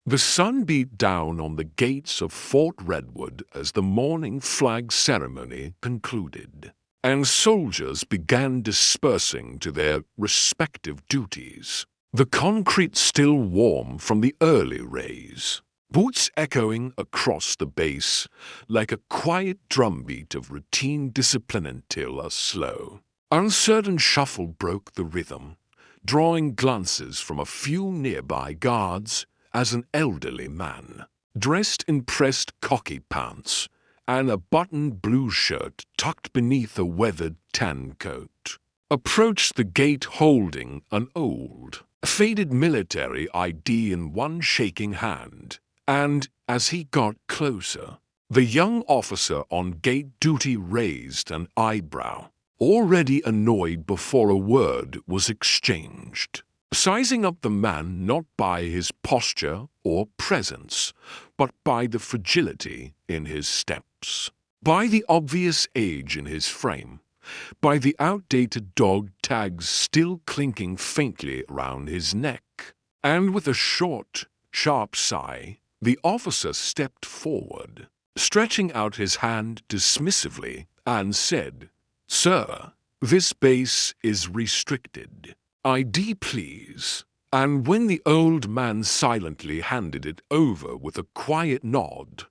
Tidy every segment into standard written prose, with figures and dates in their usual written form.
The sun beat down on the gates of Fort Redwood as the morning flag ceremony concluded, and soldiers began dispersing to their respective duties, the concrete still warm from the early rays, boots echoing across the base like a quiet drumbeat of routine discipline until a slow, uncertain shuffle broke the rhythm, drawing glances from a few nearby guards as an elderly man, dressed in pressed khaki pants and a buttoned blue shirt tucked beneath a weathered tan coat, approached the gate holding an old, faded military ID in one shaking hand, and as he got closer, the young officer on gate duty raised an eyebrow, already annoyed before a word was exchanged, sizing up the man not by his posture or presence, but by the fragility in his steps, by the obvious age in his frame, by the outdated dog tags still clinking faintly around his neck. And with a short, sharp sigh, the officer stepped forward, stretching out his hand dismissively, and said, "Sir, this base is restricted. ID, please." And when the old man silently handed it over with a quiet nod,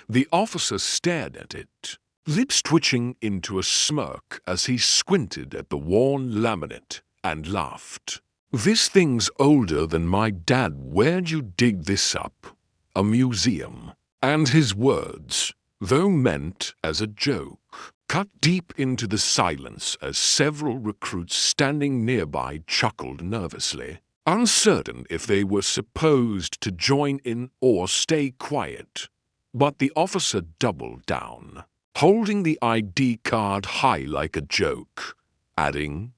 the officer stared at it, lips twitching into a smirk as he squinted at the worn laminate and laughed. "This thing's older than my dad. Where'd you dig this up? A museum." And his words, though meant as a joke, cut deep into the silence as several recruits standing nearby chuckled nervously, uncertain if they were supposed to join in or stay quiet. But the officer doubled down, holding the ID card high like a joke, adding,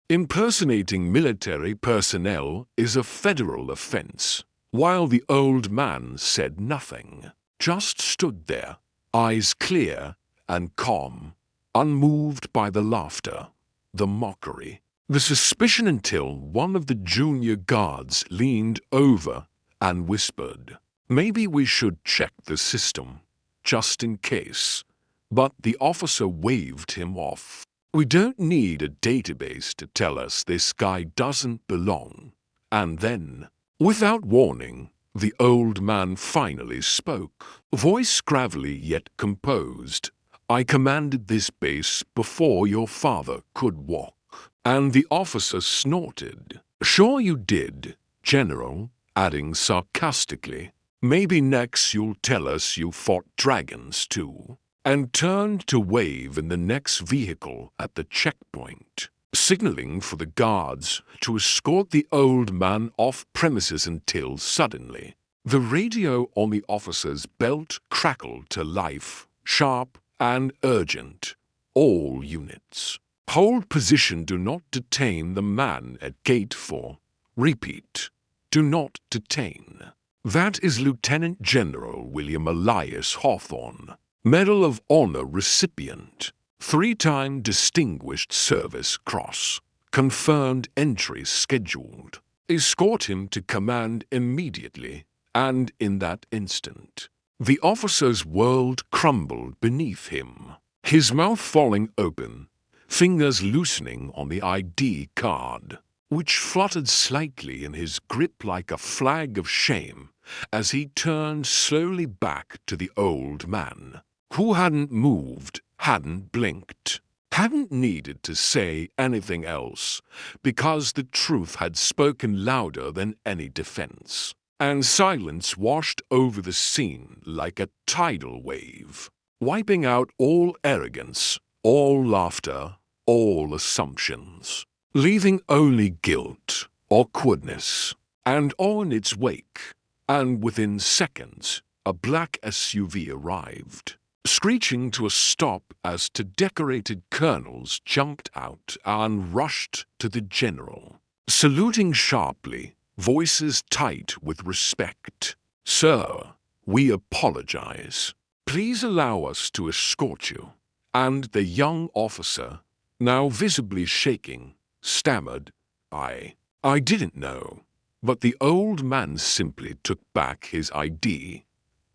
impersonating military personnel is a federal offense, while the old man said nothing, just stood there, eyes clear and calm, unmoved by the laughter, the mockery, the suspicion, until one of the junior guards leaned over and whispered, "Maybe we should check the system, just in case." But the officer waved him off. "We don't need a database to tell us this guy doesn't belong." And then, without warning, the old man finally spoke, voice gravelly yet composed. "I commanded this base before your father could walk." And the officer snorted. "Sure you did, General," adding sarcastically, "Maybe next you'll tell us you fought dragons too," and turned to wave in the next vehicle at the checkpoint, signaling for the guards to escort the old man off premises until suddenly the radio on the officer's belt crackled to life, sharp and urgent. "All units, hold position. Do not detain the man at gate 4. Repeat, do not detain." That is Lieutenant General William Elias Hawthorne, Medal of Honor recipient, 3-time Distinguished Service Cross, confirmed entry scheduled. Escort him to command immediately, and in that instant, the officer's world crumbled beneath him, his mouth falling open, fingers loosening on the ID card, which fluttered slightly in his grip like a flag of shame as he turned slowly back to the old man, who hadn't moved, hadn't blinked, hadn't needed to say anything else, because the truth had spoken louder than any defense. And silence washed over the scene like a tidal wave, wiping out all arrogance, all laughter, all assumptions, leaving only guilt, awkwardness, and on its wake. And within seconds, a black SUV arrived, screeching to a stop as two decorated colonels jumped out and rushed to the general, saluting sharply, voices tight with respect. "Sir, we apologize. Please allow us to escort you." And the young officer, now visibly shaking, stammered, I didn't know. But the old man simply took back his ID,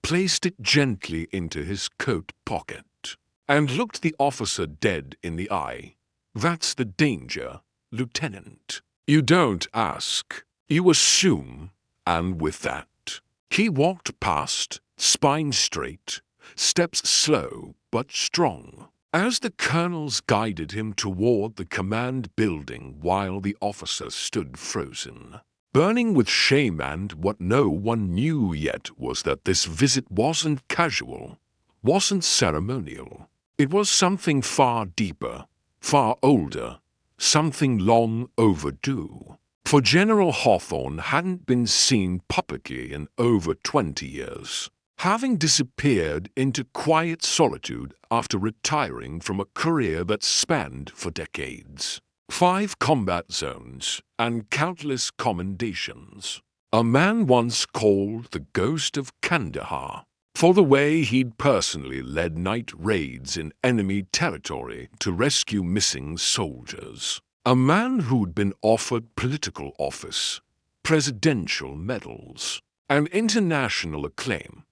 placed it gently into his coat pocket, and looked the officer dead in the eye. "That's the danger, Lieutenant. You don't ask, you assume," and with that, he walked past, spine straight, steps slow but strong, as the colonels guided him toward the command building while the officer stood frozen, burning with shame. And what no one knew yet was that this visit wasn't casual, wasn't ceremonial. It was something far deeper, far older, something long overdue. For General Hawthorne hadn't been seen publicly in over 20 years, having disappeared into quiet solitude after retiring from a career that spanned for decades. 5 combat zones, and countless commendations. A man once called the Ghost of Kandahar for the way he'd personally led night raids in enemy territory to rescue missing soldiers. A man who'd been offered political office, presidential medals, and international acclaim,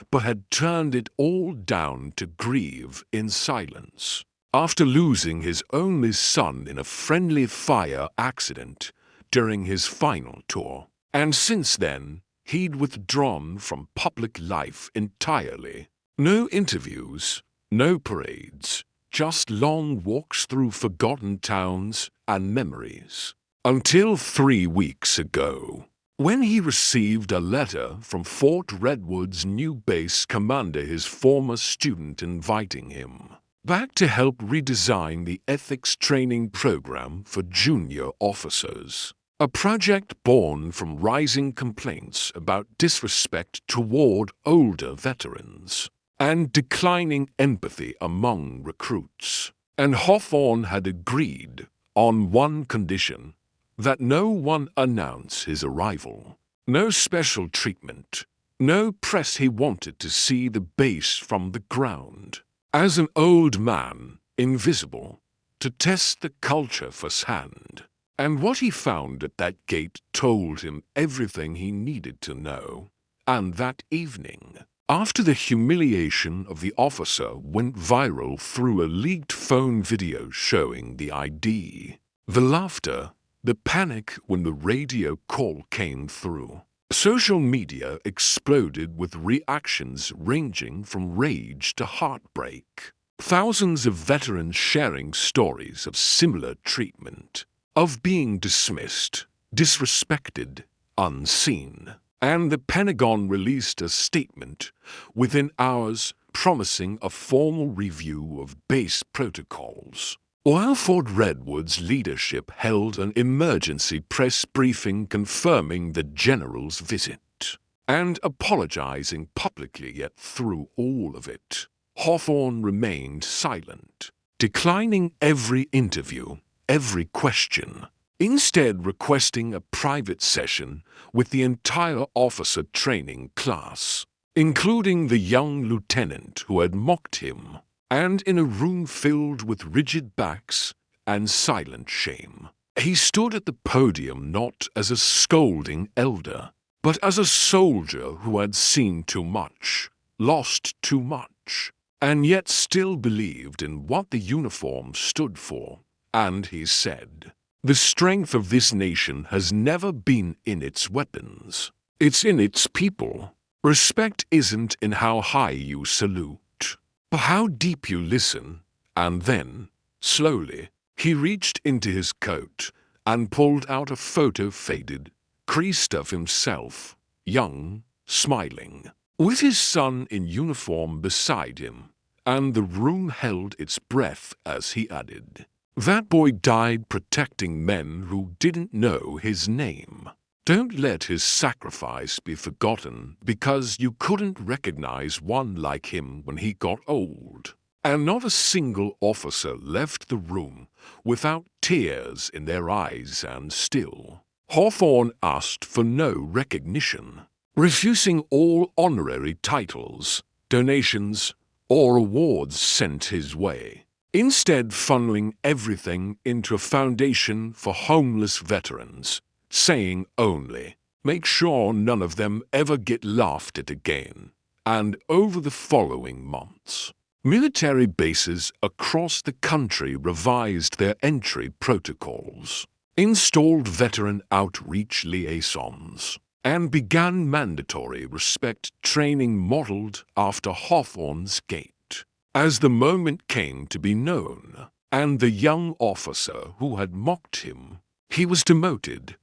but had turned it all down to grieve in silence. After losing his only son in a friendly fire accident during his final tour. And since then, he'd withdrawn from public life entirely. No interviews, no parades, just long walks through forgotten towns and memories. Until 3 weeks ago, when he received a letter from Fort Redwood's new base commander, his former student, inviting him back to help redesign the ethics training program for junior officers. A project born from rising complaints about disrespect toward older veterans and declining empathy among recruits. And Hawthorne had agreed on one condition: that no one announce his arrival. No special treatment, no press. He wanted to see the base from the ground, as an old man, invisible, to test the culture firsthand. And what he found at that gate told him everything he needed to know. And that evening, after the humiliation of the officer went viral through a leaked phone video showing the ID, the laughter, the panic when the radio call came through, social media exploded with reactions ranging from rage to heartbreak. Thousands of veterans sharing stories of similar treatment, of being dismissed, disrespected, unseen. And the Pentagon released a statement within hours promising a formal review of base protocols. While Fort Redwood's leadership held an emergency press briefing confirming the general's visit and apologizing publicly, yet through all of it, Hawthorne remained silent, declining every interview, every question, instead requesting a private session with the entire officer training class, including the young lieutenant who had mocked him, and in a room filled with rigid backs and silent shame. He stood at the podium not as a scolding elder, but as a soldier who had seen too much, lost too much, and yet still believed in what the uniform stood for. And he said, "The strength of this nation has never been in its weapons. It's in its people. Respect isn't in how high you salute, but how deep you listen." And then, slowly, he reached into his coat and pulled out a photo, faded, creased, of himself, young, smiling, with his son in uniform beside him, and the room held its breath as he added, "That boy died protecting men who didn't know his name. Don't let his sacrifice be forgotten because you couldn't recognize one like him when he got old." And not a single officer left the room without tears in their eyes, and still Hawthorne asked for no recognition, refusing all honorary titles, donations, or awards sent his way, instead funneling everything into a foundation for homeless veterans, saying only, Make sure none of them ever get laughed at again. And over the following months, military bases across the country revised their entry protocols, installed veteran outreach liaisons, and began mandatory respect training modeled after Hawthorne's Gate. As the moment came to be known, and the young officer who had mocked him, he was demoted,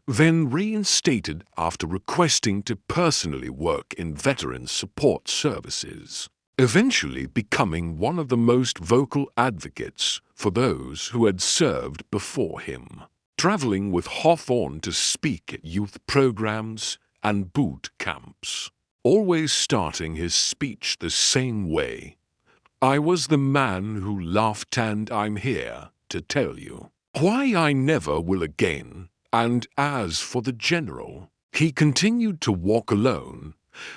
then reinstated after requesting to personally work in veteran support services, eventually becoming one of the most vocal advocates for those who had served before him, traveling with Hawthorne to speak at youth programs and boot camps, always starting his speech the same way. "I was the man who laughed, and I'm here to tell you why I never will again." And as for the general, he continued to walk alone,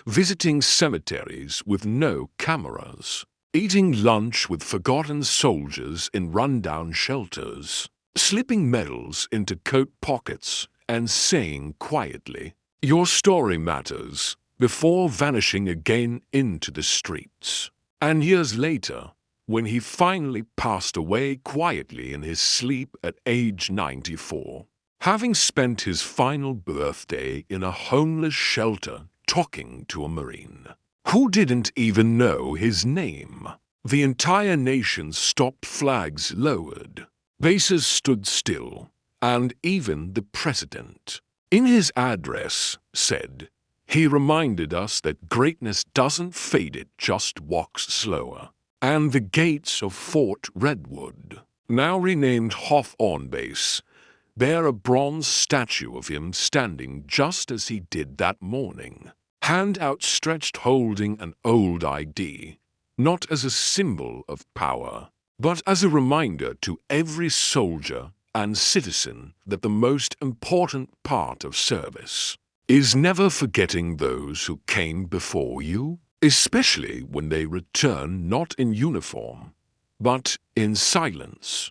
visiting cemeteries with no cameras, eating lunch with forgotten soldiers in rundown shelters, slipping medals into coat pockets and saying quietly, "Your story matters," before vanishing again into the streets. And years later, when he finally passed away quietly in his sleep at age 94, having spent his final birthday in a homeless shelter talking to a Marine who didn't even know his name, the entire nation stopped, flags lowered, bases stood still, and even the president, in his address, said, he reminded us that greatness doesn't fade, it just walks slower. And the gates of Fort Redwood, now renamed Hawthorne Base, bear a bronze statue of him standing just as he did that morning, hand outstretched holding an old ID, not as a symbol of power, but as a reminder to every soldier and citizen that the most important part of service is never forgetting those who came before you, especially when they return not in uniform, but in silence.